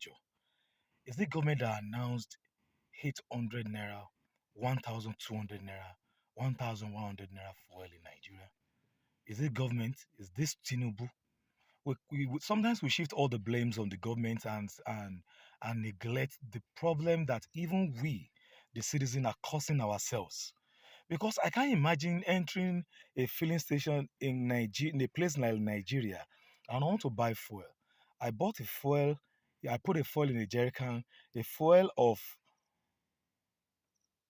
Ejo. Is it government that announced 800 naira, 1,200 naira, 1,100 naira fuel in Nigeria? Is it government? Is this Tinubu? Sometimes we shift all the blames on the government and neglect the problem that even we, the citizen, are causing ourselves. Because I can't imagine entering a filling station in Nigeria, in a place like Nigeria, and I want to buy fuel. I bought a fuel. I put a fuel in a jerry can, a fuel of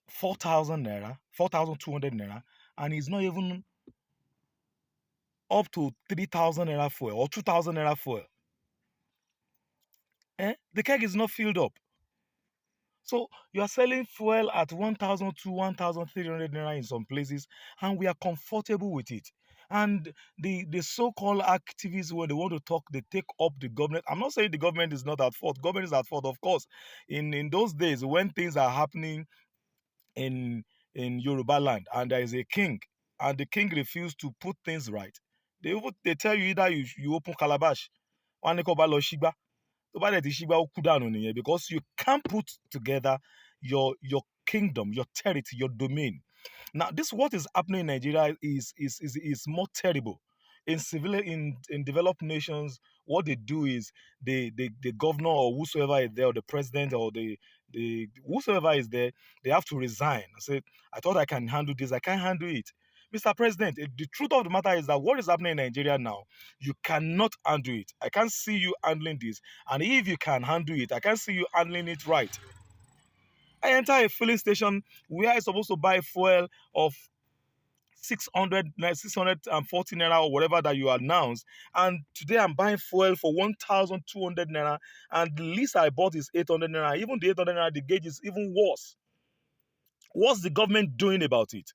4,000 naira, 4,200 naira, and it's not even up to 3,000 naira fuel or 2,000 naira fuel. The keg is not filled up. So you are selling fuel at 1,000 to 1,300 naira in some places, and we are comfortable with it. And the so-called activists, when they want to talk, they take up the government. I'm not saying the government is not at fault. Government is at fault, of course. In those days, when things are happening in Yoruba land, and there is a king, and the king refused to put things right, they tell you either you open calabash, one shigba, because you can't put together your kingdom, your territory, your domain. Now, this what is happening in Nigeria is more terrible. In developed nations, what they do is the governor or whosoever is there, or the president or the whosoever is there, they have to resign. I say, I thought I can handle this, I can't handle it. Mr. President, the truth of the matter is that what is happening in Nigeria now, you cannot handle it. I can't see you handling this. And if you can handle it, I can't see you handling it right. I enter a filling station where I'm supposed to buy fuel of 640 naira or whatever that you announced, and today I'm buying fuel for 1,200 naira, and the least I bought is 800 naira. Even the 800 naira, the gauge is even worse. What's the government doing about it?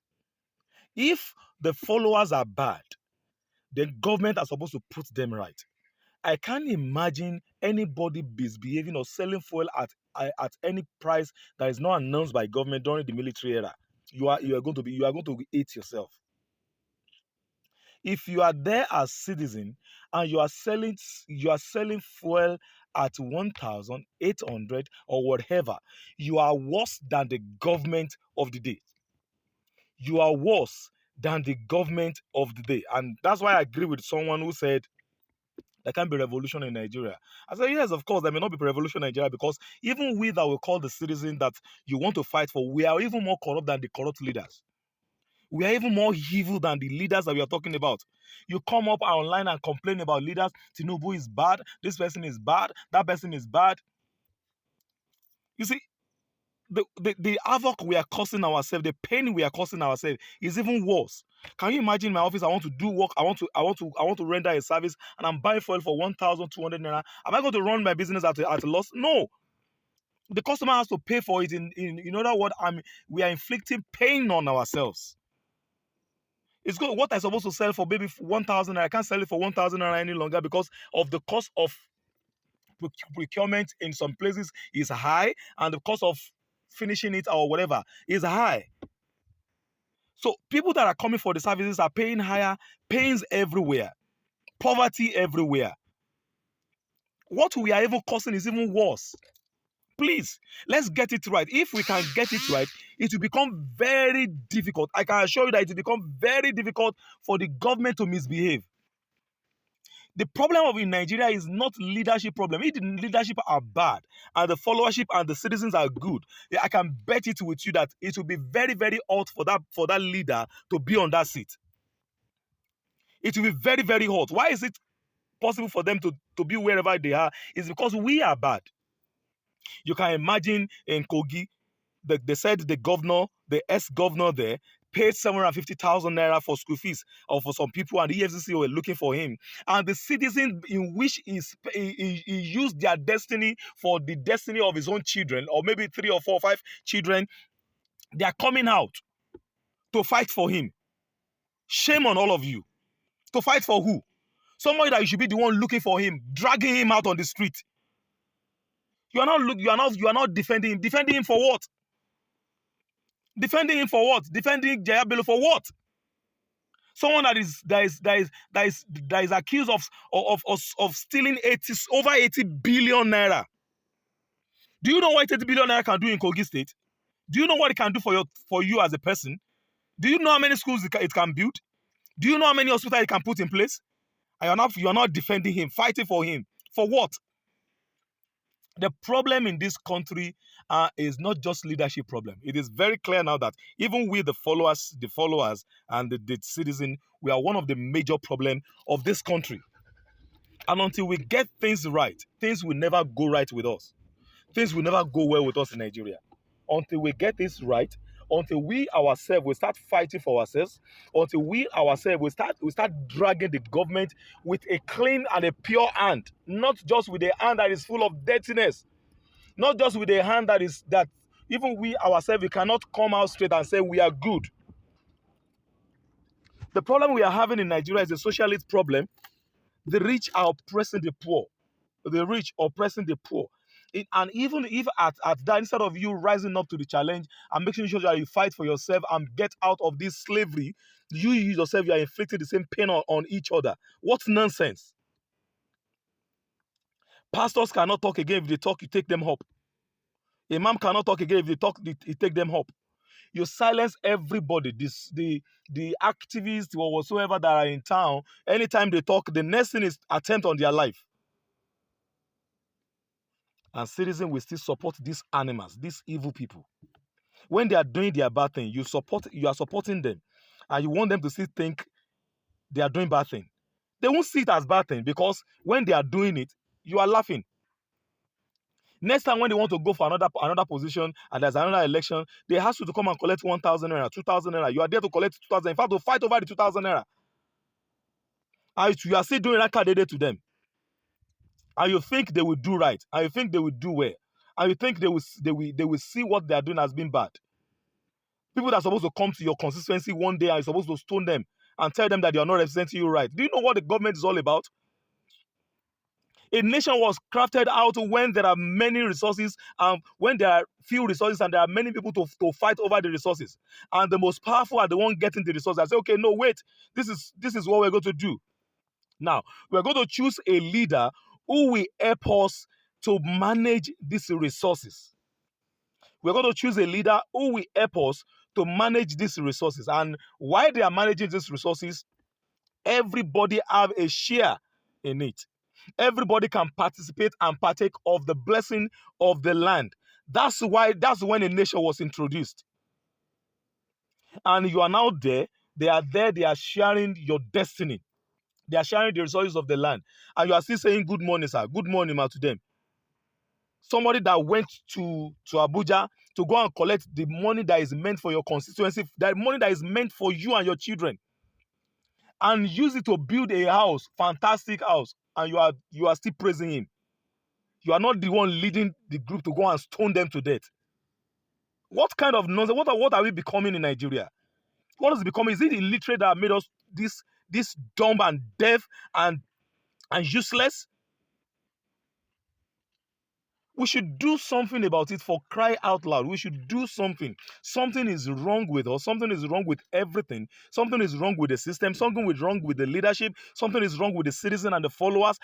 If the followers are bad, the government are supposed to put them right. I can't imagine anybody misbehaving or selling fuel at any price that is not announced by government during the military era. You are going to eat yourself. If you are there as citizen and you are selling fuel at 1,800 or whatever, you are worse than the government of the day. You are worse than the government of the day. And that's why I agree with someone who said there can't be revolution in Nigeria. I said, yes, of course, there may not be revolution in Nigeria, because even we that will call the citizen that you want to fight for, we are even more corrupt than the corrupt leaders. We are even more evil than the leaders that we are talking about. You come up online and complain about leaders. Tinubu is bad. This person is bad. That person is bad. You see, the havoc we are causing ourselves, the pain we are causing ourselves is even worse. Can you imagine my office? I want to do work. I want to render a service, and I'm buying fuel for 1,200 naira. Am I going to run my business at a loss? No. The customer has to pay for it. In other words, we are inflicting pain on ourselves. It's good. What I'm supposed to sell for maybe 1,000, I can't sell it for 1,000 any longer because of the cost of procurement in some places is high, and the cost of finishing it or whatever is high. So people that are coming for the services are paying higher, pains everywhere, poverty everywhere. What we are even causing is even worse. Please, let's get it right. If we can get it right, it will become very difficult. I can assure you that it will become very difficult for the government to misbehave. The problem of in Nigeria is not leadership problem. If the leadership are bad and the followership and the citizens are good, I can bet it with you that it will be very, very hard for that leader to be on that seat. It will be very, very hard. Why is it possible for them to be wherever they are? It's because we are bad. You can imagine in Kogi, they said the governor, the ex-governor there, paid 750,000 naira for school fees or for some people, and the EFCC were looking for him. And the citizen in which he used their destiny for the destiny of his own children, or maybe 3 or 4 or 5 children, they are coming out to fight for him. Shame on all of you. To fight for who? Somebody that you should be the one looking for him, dragging him out on the street. You are not defending him. Defending him for what? Defending him for what? Defending Yahaya Bello for what? Someone that is accused of stealing over 80 billion naira. Do you know what 80 billion naira can do in Kogi State? Do you know what it can do for you as a person? Do you know how many schools it can build? Do you know how many hospitals it can put in place? And you're not defending him, fighting for him. For what? The problem in this country is not just leadership problem. It is very clear now that even we, the followers and the citizen, we are one of the major problem of this country. And until we get things right, things will never go right with us. Things will never go well with us in Nigeria. Until we get this right, until we ourselves will start fighting for ourselves, until we ourselves will start dragging the government with a clean and a pure hand, not just with a hand that is full of dirtiness, not just with a hand that even we ourselves we cannot come out straight and say we are good. The problem we are having in Nigeria is a socialist problem. The rich are oppressing the poor. The rich oppressing the poor. And even if at that, instead of you rising up to the challenge and making sure that you fight for yourself and get out of this slavery, you yourself, you are inflicting the same pain on each other. What nonsense. Pastors cannot talk again. If they talk, you take them up. Imam cannot talk again. If they talk, you take them up. You silence everybody. The activists or whatsoever that are in town. Anytime they talk, the next thing is attempt on their life. And citizens will still support these animals, these evil people. When they are doing their bad thing, you are supporting them, and you want them to still think they are doing bad thing. They won't see it as bad thing because when they are doing it, you are laughing. Next time when they want to go for another position and there's another election, they ask you to come and collect 1,000 naira, 2,000 naira. You are there to collect 2,000. In fact, to fight over the 2,000 naira. And you are still doing that card to them. And you think they will do right, and you think they will do well, and you think they will see what they are doing as being bad. People that are supposed to come to your constituency one day and you're supposed to stone them and tell them that they are not representing you right. Do you know what the government is all about? A nation was crafted out when there are many resources, when there are few resources and there are many people to fight over the resources. And the most powerful are the one getting the resources. I say, okay, no, wait, this is what we're going to do. Now, we're going to choose a leader who will help us to manage these resources. We're going to choose a leader who will help us to manage these resources. And while they are managing these resources, everybody have a share in it. Everybody can participate and partake of the blessing of the land. That's when a nation was introduced. And you are now there. They are there. They are sharing your destiny. They are sharing the resources of the land. And you are still saying good morning, sir. Good morning, ma, to them. Somebody that went to Abuja to go and collect the money that is meant for your constituency, that money that is meant for you and your children, and use it to build a house, fantastic house, and you are still praising him. You are not the one leading the group to go and stone them to death. What kind of nonsense? What are we becoming in Nigeria? What is becoming? Is it illiterate that made us this dumb and deaf and useless? We should do something about it, for cry out loud. We should do something. Something is wrong with us. Something is wrong with everything. Something is wrong with the system. Something is wrong with the leadership. Something is wrong with the citizen and the followers.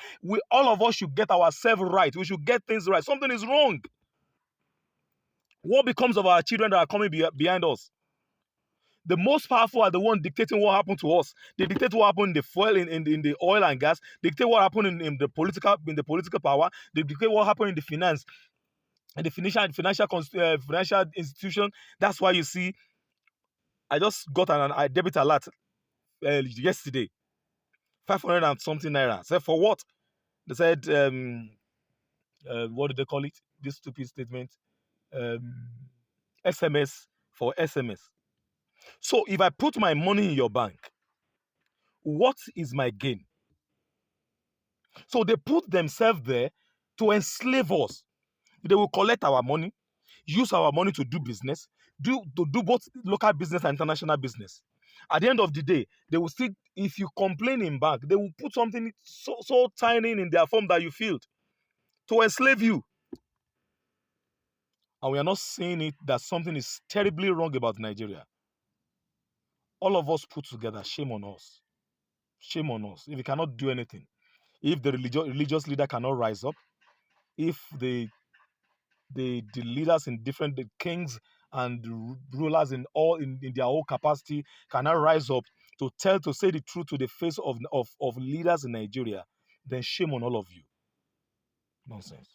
All of us should get ourselves right. We should get things right. Something is wrong. What becomes of our children that are coming behind us? The most powerful are the one dictating what happened to us. They dictate what happened in the fuel, in the oil and gas. They dictate what happened in the political power. They dictate what happened in the finance and the financial institution. That's why you see, I just got a debit alert yesterday, 500 and something naira. So for what? They said, what did they call it? This stupid statement, um, SMS for SMS. So if I put my money in your bank, what is my gain? So they put themselves there to enslave us. They will collect our money, use our money to do business, to do both local business and international business. At the end of the day, they will still, if you complain in bank, they will put something so tiny in their form that you feel to enslave you. And we are not saying it that something is terribly wrong about Nigeria. All of us put together, shame on us. Shame on us. If we cannot do anything, if the religious leader cannot rise up, if the the leaders in different the kings and the rulers in their whole capacity cannot rise up to say the truth to the face of leaders in Nigeria, then shame on all of you. Nonsense.